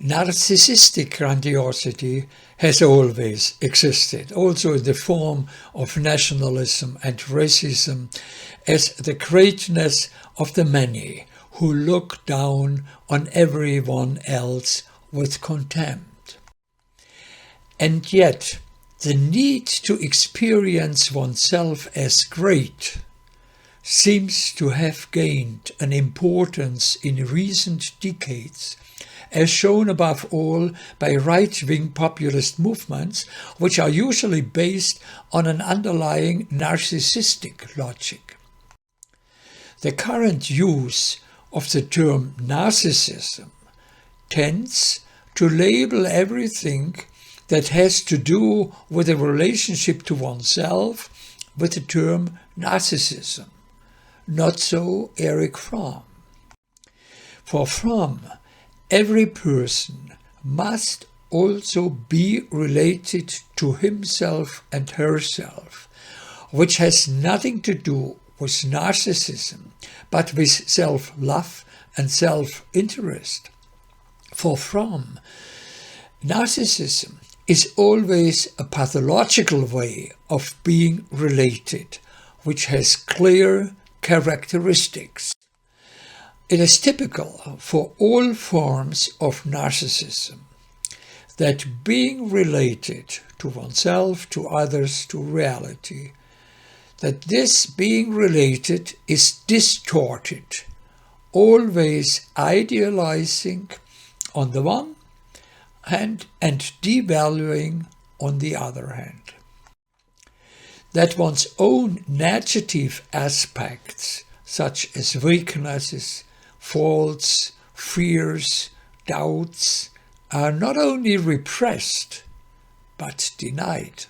Narcissistic grandiosity has always existed, also in the form of nationalism and racism, as the greatness of the many who look down on everyone else with contempt. And yet, the need to experience oneself as great seems to have gained an importance in recent decades, as shown above all by right-wing populist movements, which are usually based on an underlying narcissistic logic. The current use of the term narcissism tends to label everything that has to do with a relationship to oneself with the term narcissism. Not so Erich Fromm. For Fromm, every person must also be related to himself and herself, which has nothing to do with narcissism, but with self-love and self-interest. For Fromm, narcissism is always a pathological way of being related, which has clear characteristics. It is typical for all forms of narcissism that being related to oneself, to others, to reality, that this being related is distorted, always idealizing on the one hand and devaluing on the other hand. That one's own negative aspects, such as weaknesses, faults, fears, doubts, are not only repressed, but denied.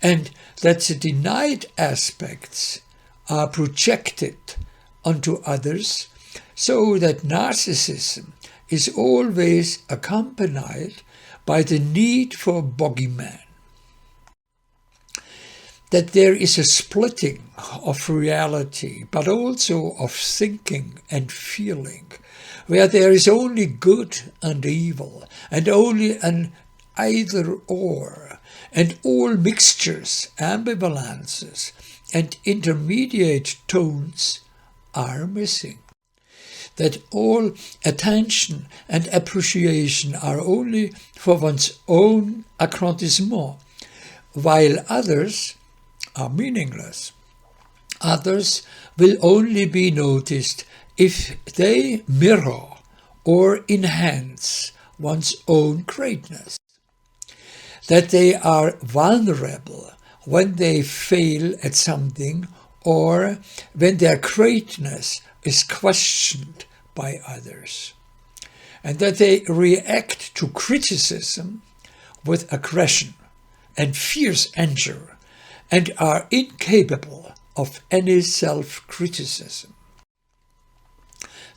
And that the denied aspects are projected onto others, so that narcissism is always accompanied by the need for a bogeyman. That there is a splitting of reality, but also of thinking and feeling, where there is only good and evil, and only an either-or, and all mixtures, ambivalences, and intermediate tones are missing. That all attention and appreciation are only for one's own aggrandizement, while others are meaningless. Others will only be noticed if they mirror or enhance one's own greatness. That they are vulnerable when they fail at something or when their greatness is questioned by others. And that they react to criticism with aggression and fierce anger, and are incapable of any self-criticism.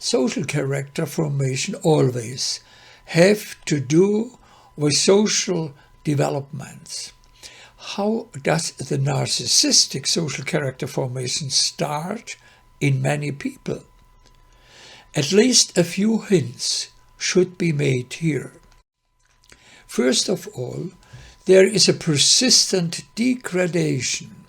Social character formation always have to do with social developments. How does the narcissistic social character formation start in many people? At least a few hints should be made here. First of all, there is a persistent degradation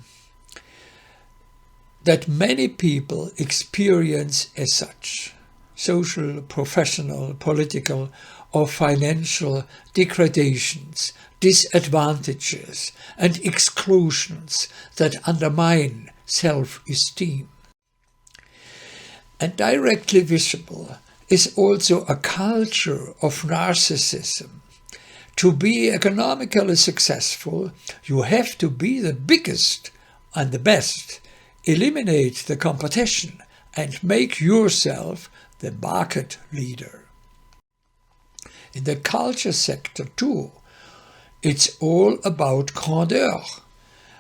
that many people experience as such. Social, professional, political, or financial degradations, disadvantages, and exclusions that undermine self-esteem. And directly visible is also a culture of narcissism. To be economically successful, you have to be the biggest and the best, eliminate the competition, and make yourself the market leader. In the culture sector too, it's all about grandeur,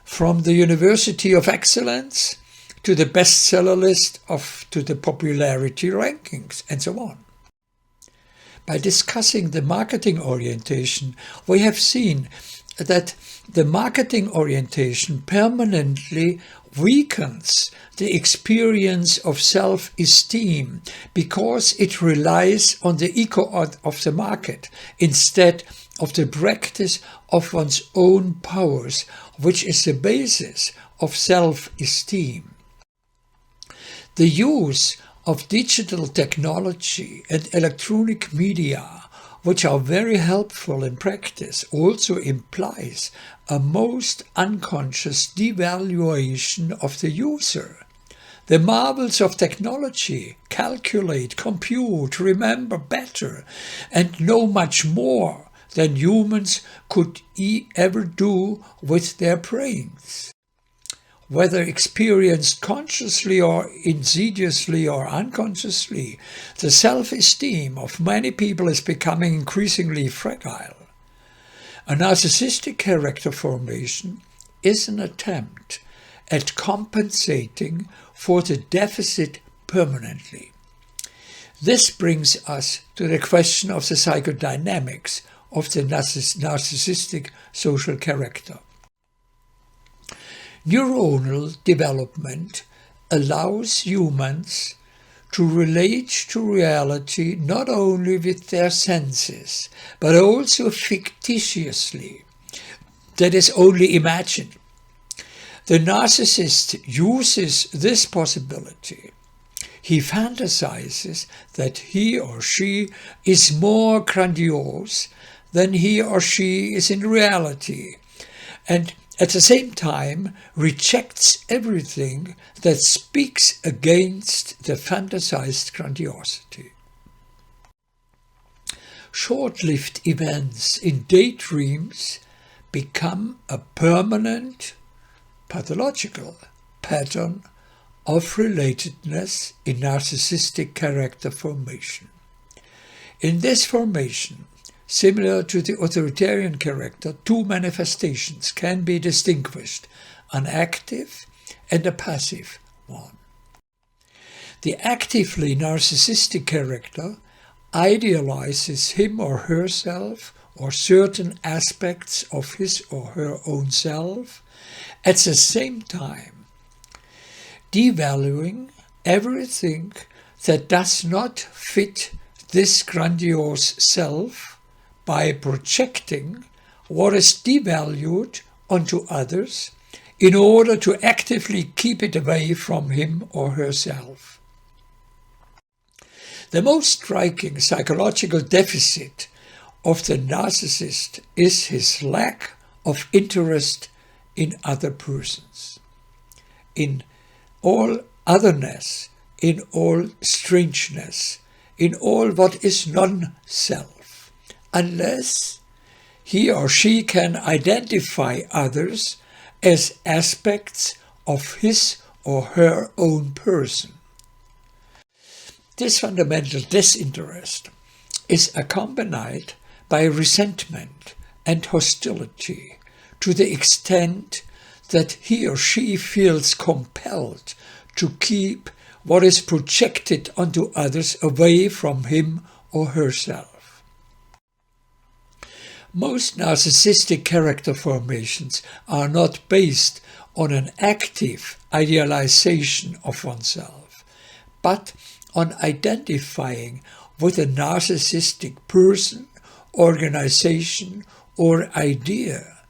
from the University of Excellence to the bestseller list to the popularity rankings, and so on. By discussing the marketing orientation, we have seen that the marketing orientation permanently weakens the experience of self-esteem because it relies on the ego of the market instead of the practice of one's own powers, which is the basis of self-esteem. The use of digital technology and electronic media, which are very helpful in practice, also implies a most unconscious devaluation of the user. The marvels of technology calculate, compute, remember better, and know much more than humans could ever do with their brains. Whether experienced consciously or insidiously or unconsciously, the self-esteem of many people is becoming increasingly fragile. A narcissistic character formation is an attempt at compensating for the deficit permanently. This brings us to the question of the psychodynamics of the narcissistic social character. Neuronal development allows humans to relate to reality not only with their senses, but also fictitiously, that is, only imagined. The narcissist uses this possibility. He fantasizes that he or she is more grandiose than he or she is in reality, and at the same time rejects everything that speaks against the fantasized grandiosity. Short-lived events in daydreams become a permanent, pathological pattern of relatedness in narcissistic character formation. In this formation, similar to the authoritarian character, two manifestations can be distinguished, an active and a passive one. The actively narcissistic character idealizes him or herself or certain aspects of his or her own self, at the same time devaluing everything that does not fit this grandiose self by projecting what is devalued onto others in order to actively keep it away from him or herself. The most striking psychological deficit of the narcissist is his lack of interest in other persons, in all otherness, in all strangeness, in all what is non-self, unless he or she can identify others as aspects of his or her own person. This fundamental disinterest is accompanied by resentment and hostility to the extent that he or she feels compelled to keep what is projected onto others away from him or herself. Most narcissistic character formations are not based on an active idealization of oneself, but on identifying with a narcissistic person, organization, or idea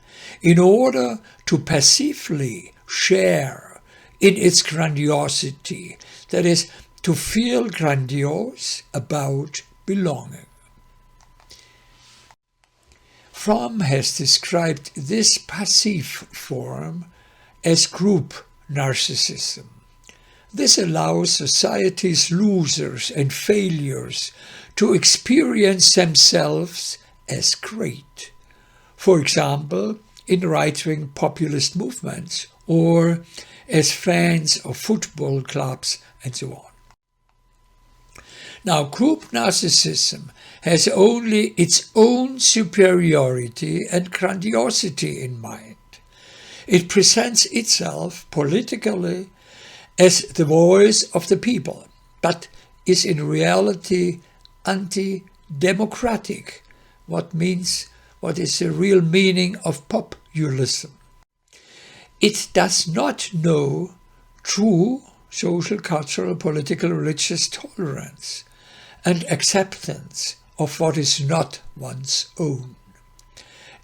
in order to passively share in its grandiosity, that is, to feel grandiose about belonging. Fromm has described this passive form as group narcissism. This allows society's losers and failures to experience themselves as great. For example, in right-wing populist movements or as fans of football clubs and so on. Now, group narcissism has only its own superiority and grandiosity in mind. It presents itself politically as the voice of the people, but is in reality anti-democratic, what means what is the real meaning of populism. It does not know true social, cultural, political, religious tolerance and acceptance of what is not one's own.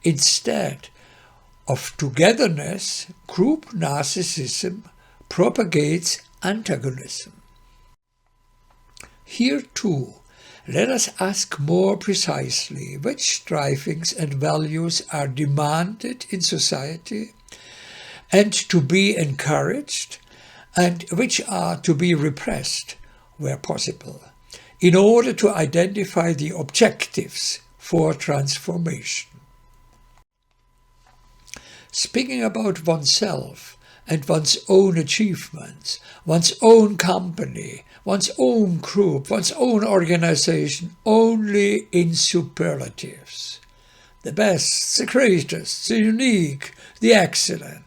Instead of togetherness, group narcissism propagates antagonism. Here too, let us ask more precisely which strivings and values are demanded in society and to be encouraged, and which are to be repressed where possible, in order to identify the objectives for transformation. Speaking about oneself and one's own achievements, one's own company, one's own group, one's own organization, only in superlatives. The best, the greatest, the unique, the excellent.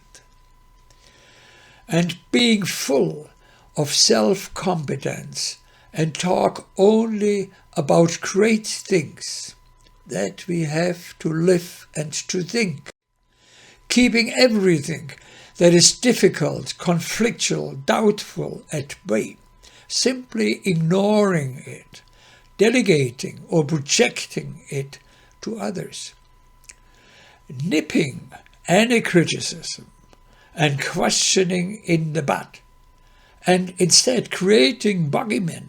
And being full of self-competence and talk only about great things that we have to live and to think. Keeping everything that is difficult, conflictual, doubtful at bay, simply ignoring it, delegating or projecting it to others. Nipping any criticism and questioning in the bud, and instead creating bogeymen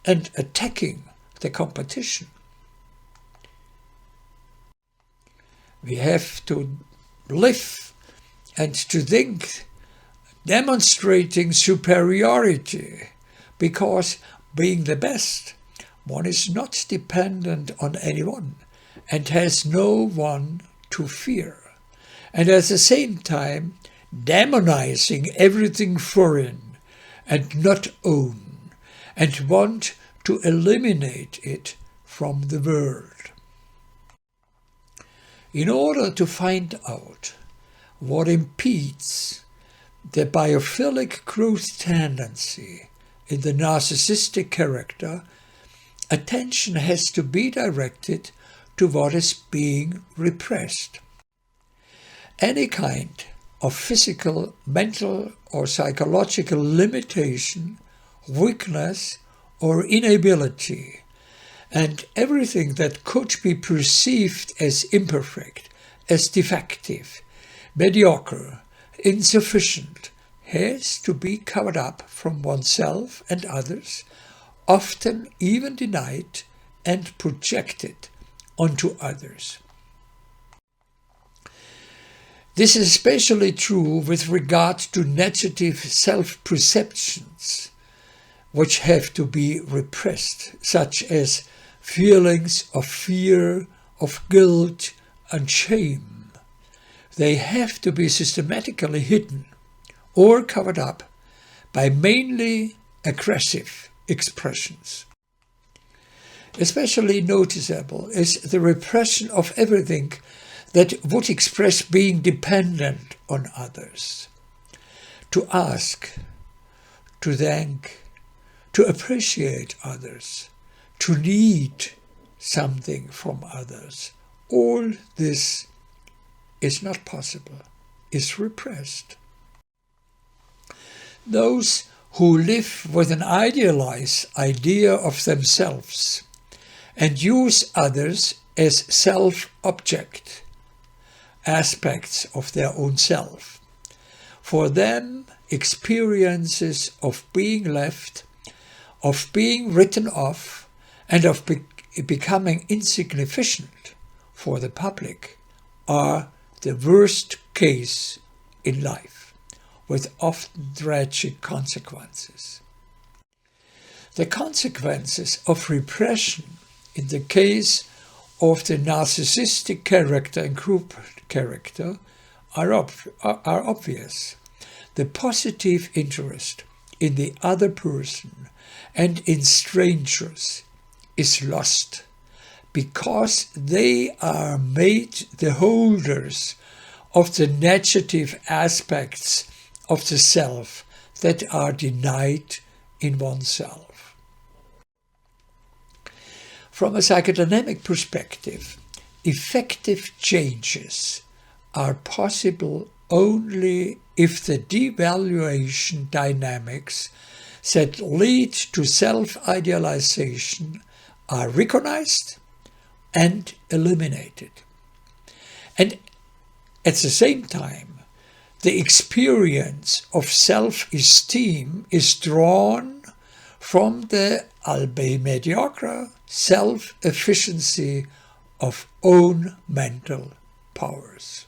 and attacking the competition. We have to live and to think, demonstrating superiority, because being the best, one is not dependent on anyone and has no one to fear. And at the same time, demonizing everything foreign and not own, and want to eliminate it from the world. In order to find out what impedes the biophilic growth tendency in the narcissistic character, attention has to be directed to what is being repressed. Any kind of physical, mental, or psychological limitation, weakness, or inability, and everything that could be perceived as imperfect, as defective, mediocre, insufficient, has to be covered up from oneself and others, often even denied and projected onto others. This is especially true with regard to negative self-perceptions, which have to be repressed, such as feelings of fear, of guilt and shame. They have to be systematically hidden or covered up by mainly aggressive expressions. Especially noticeable is the repression of everything that would express being dependent on others. To ask, to thank, to appreciate others, to need something from others. All this is not possible, is repressed. Those who live with an idealized idea of themselves and use others as self-object, aspects of their own self. For them, experiences of being left, of being written off, and of becoming insignificant for the public are the worst case in life, with often tragic consequences. The consequences of repression in the case of the narcissistic character and group character are obvious. The positive interest in the other person and in strangers is lost because they are made the holders of the negative aspects of the self that are denied in oneself. From a psychodynamic perspective, effective changes are possible only if the devaluation dynamics that lead to self-idealization are recognized and eliminated. And at the same time, the experience of self-esteem is drawn from the, albeit mediocre, self-efficiency of own mental powers.